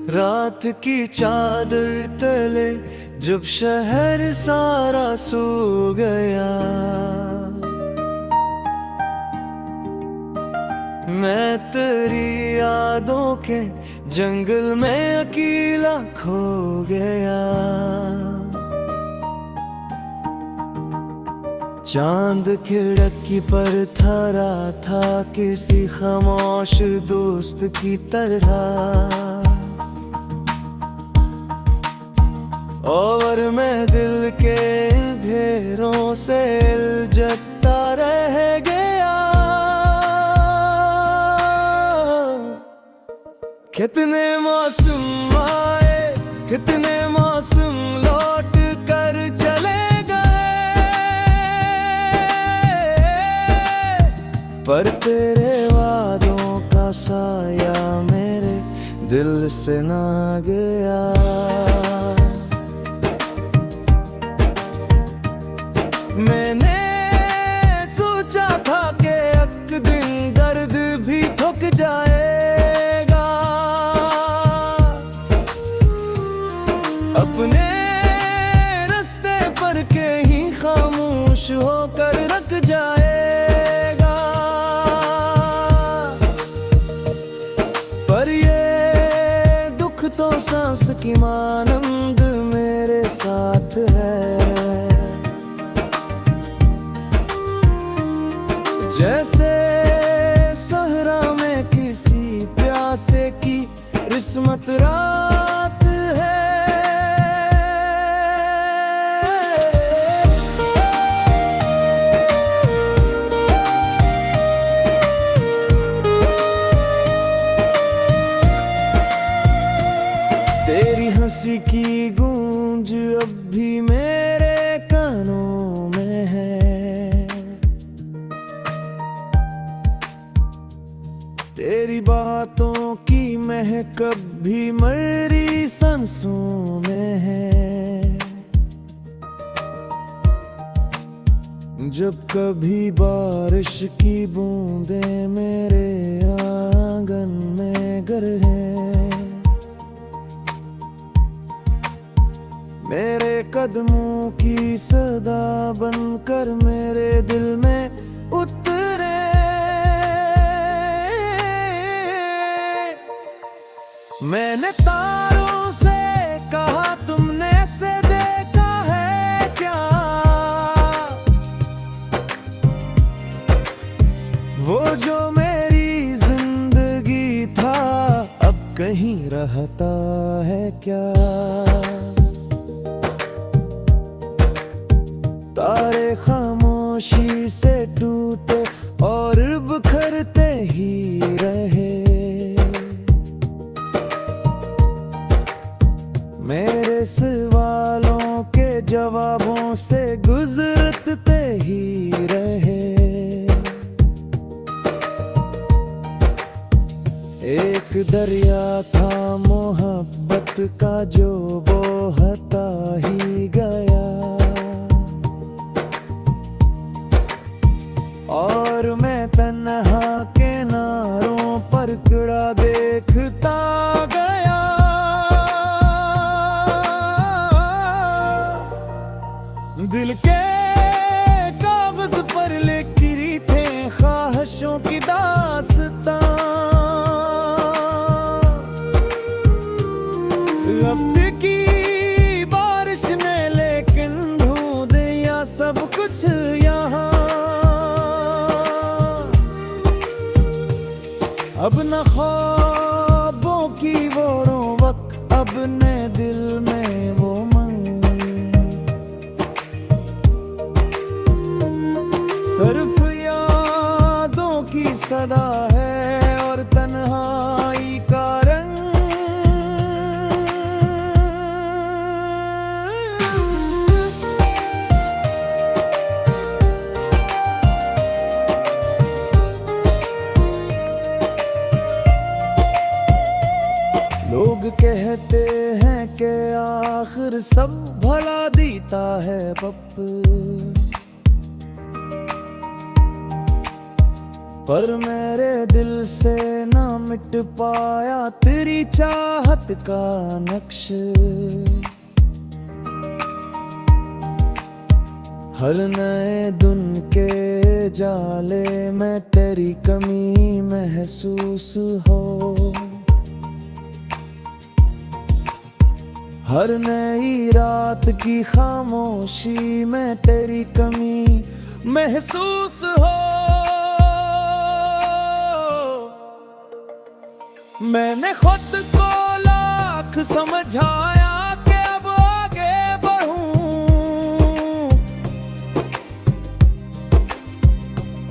रात की चादर तले जब शहर सारा सो गया, मैं तेरी यादों के जंगल में अकेला खो गया। चांद खिड़की पर ठहरा था किसी खामोश दोस्त की तरह, और मैं दिल के अंधेरों से उलझता रह गया। कितने मौसम आए, कितने मौसम लौट कर चले गए, पर तेरे वादों का साया मेरे दिल से ना गया। मैंने सोचा था कि एक दिन दर्द भी थक जाएगा, अपने रास्ते पर कहीं खामोश होकर रख जाएगा। पर ये दुख तो सांस की मानंद मेरे साथ है, जैसे सहरा में किसी प्यासे की किस्मत रात है। तेरी हंसी की गूंज अब भी मेरे कानों में है, तेरी बातों की महक अब भी मरी सांसों में है। जब कभी बारिश की बूंदें मेरे आंगन में गर है, मेरे कदमों की सदा बनकर मेरे दिल में उतरे। मैंने तारों से कहा तुमने से देखा है क्या, वो जो मेरी जिंदगी था अब कहीं रहता है क्या। तारे खामोशी से टूटे और बिखरते ही रहे, मेरे सवालों के जवाबों से गुजरते ही रहे। एक दरिया था मोहब्बत का जो बहता ही गया, और मैं तन्हा किनारों पर खड़ा देखता गया। दिल के कागज पर लिखी थे ख्वाहिशों की दास्तां, अब की बारिश में लेकिन धो दिया सब कुछ यहाँ। अब न ख्वाबों की वो रोवक, अब न दिल में वो मंग, सिर्फ यादों की सदा है और तन्हाई का रंग। लोग कहते हैं कि आखिर सब भला देता है पप, पर मेरे दिल से ना मिट पाया तेरी चाहत का नक्श। हर नए दिन के जाले में तेरी कमी महसूस हो। हर नई रात की खामोशी में तेरी कमी महसूस हो। मैंने खुद को लाख समझाया कि अब आगे बढ़ूं,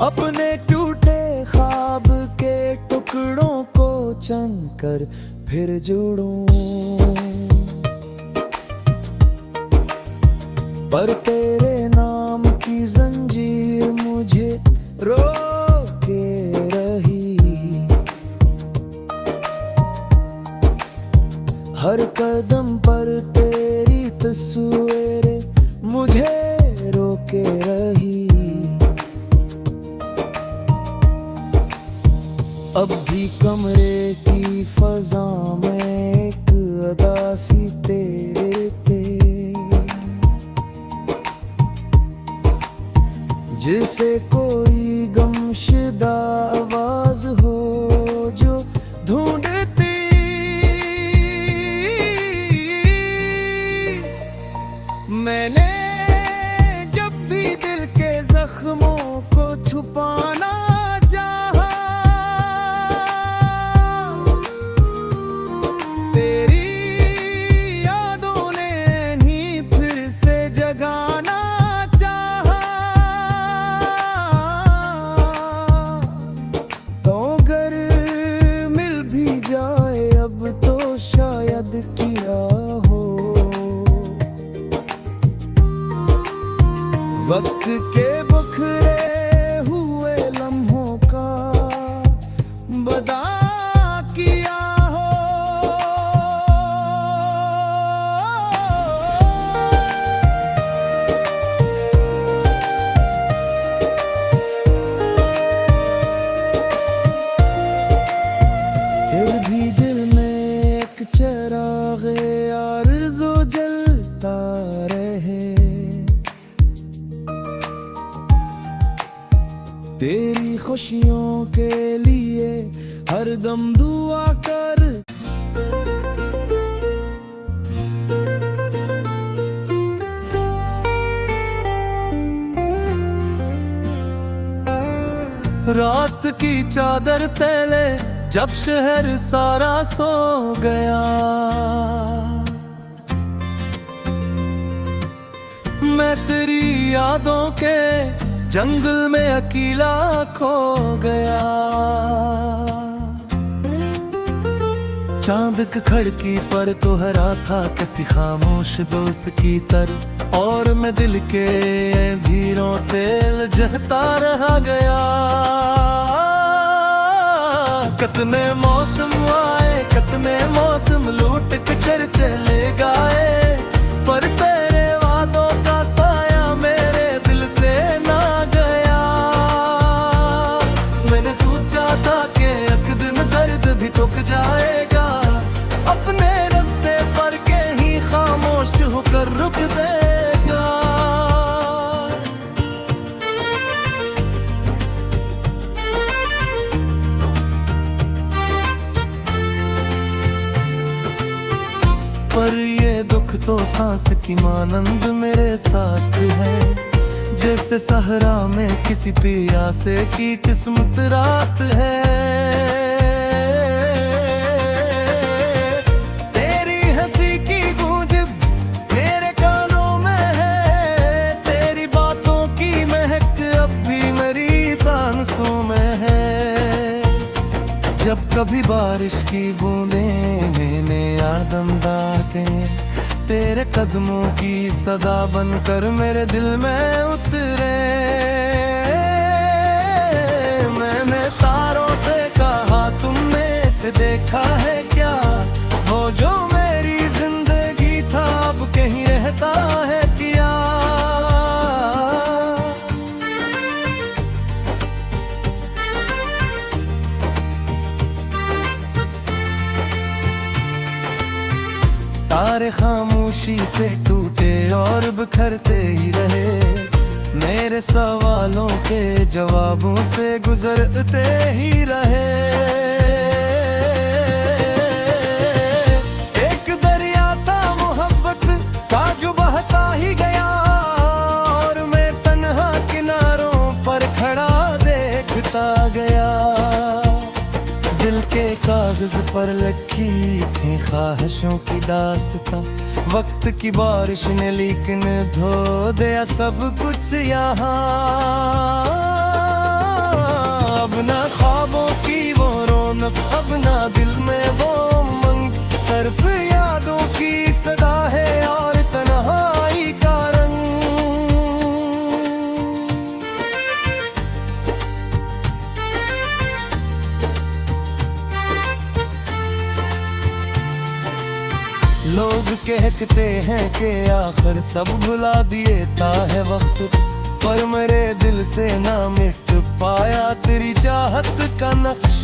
अपने टूटे ख्वाब के टुकड़ों को चुनकर फिर जुड़ूं। पर तेरे नाम की जंजीर मुझे रोके रही। हर कदम पर तेरी तस्वीरें मुझे रोके रही। अब भी कमरे की फजा में एक अदासी तेरे ते, जिसे कोई गमशदा आवाज हो जो ढूंढती। मैंने जब भी दिल के जख्मों को छुपाना चाहा, तेरी यादों ने ही फिर से जगाना। शायद किया हो वक्त के बखरे हुए लम्हों का बदा किया हो। फिर भी दिल चिराग़े आरज़ू जलता रहे, तेरी खुशियों के लिए हर दम दुआ कर। रात की चादर तले जब शहर सारा सो गया, मैं तेरी यादों के जंगल में अकेला खो गया। चांद की खिड़की पर तो हरा था किसी खामोश दोस्त की तरह, और मैं दिल के धीरों से लजता रह गया। कितने मौसम आए कितने मौसम लूट के चले गए, पर तेरे वादों का साया मेरे दिल से ना गया। मैंने सोचा था कि एक दिन दर्द भी थक जाएगा, अपने रास्ते पर के ही खामोश होकर रुक देगा। पर ये दुख तो सांस की मानंद मेरे साथ है, जैसे सहरा में किसी प्यासे की किस्मत रात है। तेरी हंसी की गूंज मेरे कानों में है, तेरी बातों की महक अब भी मेरी सांसों में है। जब कभी बारिश की बूंदें मैंने आदमदाते, तेरे कदमों की सदा बनकर मेरे दिल में उतरे। मैंने तारों से कहा तुमने इसे देखा है क्या, वो जो मेरी जिंदगी था अब कहीं रहता है क्या। तारे खामोशी से टूटे और बिखरते ही रहे, मेरे सवालों के जवाबों से गुजरते ही रहे। एक दरिया था मोहब्बत का जो बहता ही गया, और मैं तन्हा किनारों पर खड़ा देखता गया। दिल के कागज पर लिखी थी ख्वाहिशों की दास्तां, वक्त की बारिश ने लेकिन धो दिया सब कुछ यहाँ। अब ना ख्वाबों की वो रौनक, अब ना दिल में वो उमंग, सिर्फ यादों की सदा है और तन्हाई का रंग। लोग कहते हैं कि आखिर सब भुला देता है वक्त, पर मेरे दिल से ना मिट पाया तेरी चाहत का नक्श।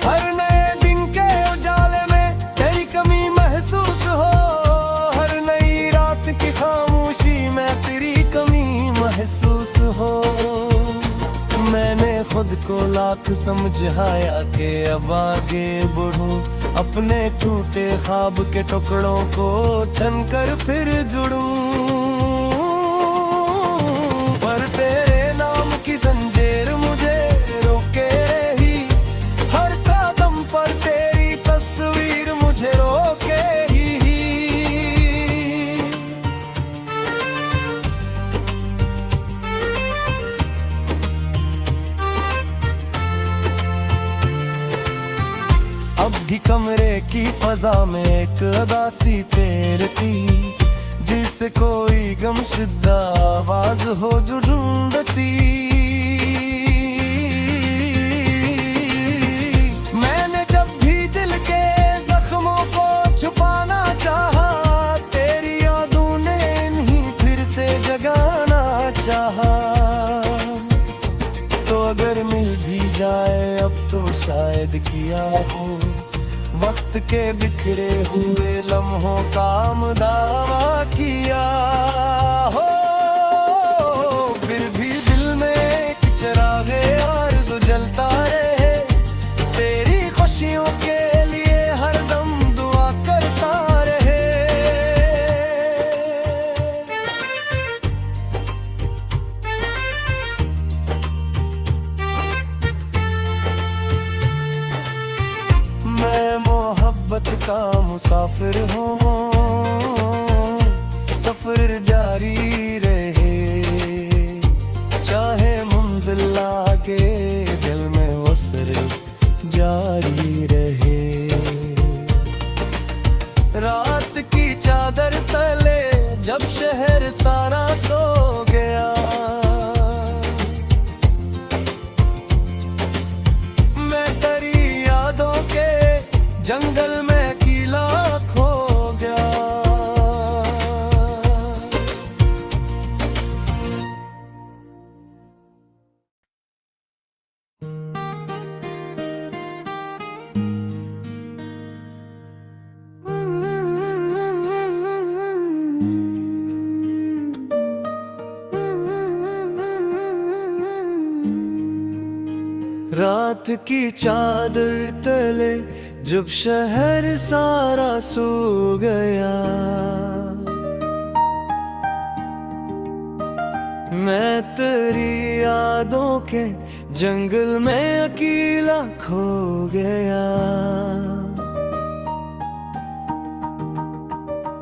हर नए दिन के उजाले में तेरी कमी महसूस हो, हर नई रात की खामोशी में तेरी कमी महसूस हो। मैंने खुद को लाख समझाया कि अब आगे बढ़ूं, अपने टूटे ख्वाब के टुकड़ों को छनकर फिर जुड़ूं। पर तेरे नाम की जंजीर मुझे रोके रही, हर कदम पर तेरी तस्वीर मुझे रोके ही। अब भी कमरे की फजा में एक अदासी तैरती, जिससे कोई गमशुदा आवाज हो जो ढूंढती। मैंने जब भी दिल के जख्मों को छुपाना चाहा, तेरी यादों ने इन्हीं फिर से जगाना चाहा। तो अगर मिल भी जाए अब तो शायद किया हो, वक्त के बिखरे हुए लम्हों का मुदावा किया हो। फिर भी दिल में एक चिरागे आरज़ू जलता रहे, तेरी खुशियों के लिए हरदम दुआ करता रहे। मैं मोहब्बत का मुसाफिर हूँ, सफर जारी रहे, चाहे मंजिल आगे दिल में वो सिर्फ जारी रहे। रात की चादर तले जब शहर सारा सो गया, मैं तेरी यादों के जंगल में अकेला खो गया। रात की चादर तले जब शहर सारा सो गया, मैं तेरी यादों के जंगल में अकेला खो गया।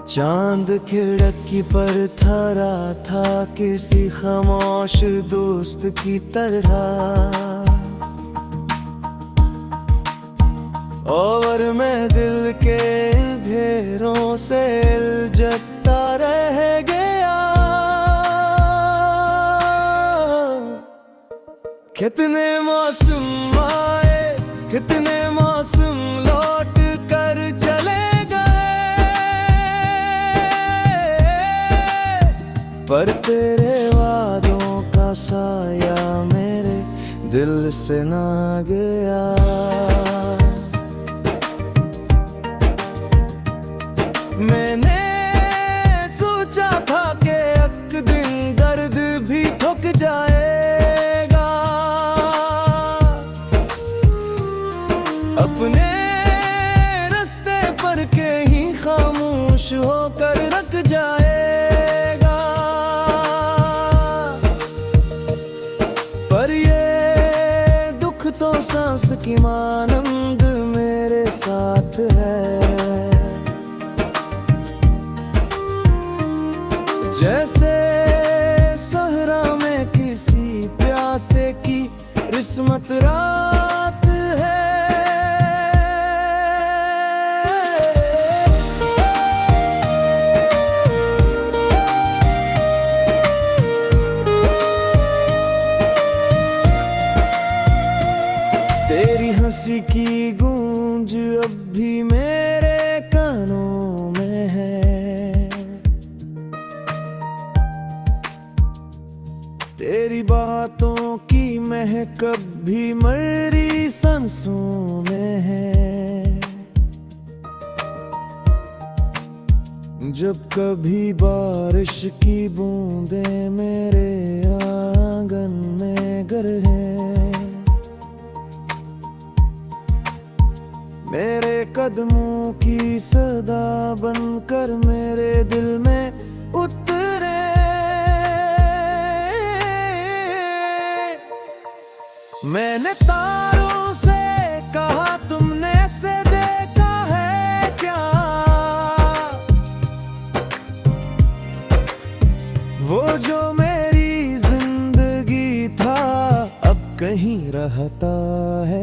चांद खिड़की पर ठहरा था किसी खामोश दोस्त की तरह, और मैं दिल के अंधेरों से उलझता रह गया। कितने मौसम आए, कितने मौसम लौट कर चले गए, पर तेरे वादों का साया मेरे दिल से ना गया। अपने रास्ते पर कहीं खामोश होकर रख जाएगा, पर ये दुख तो सांस की मानंद मेरे साथ है। जैसे सहरा में किसी प्यासे की किस्मत रात है। तेरी हंसी की गूंज अब भी मेरे कानों में है, तेरी बातों की महक अब भी मरी सांसों में है। जब कभी बारिश की बूंदें मेरे आंगन में गर है, मेरे कदमों की सदा बनकर मेरे दिल में उतरे। मैंने तारों से कहा तुमने से देखा है क्या, वो जो मेरी जिंदगी था अब कहीं रहता है।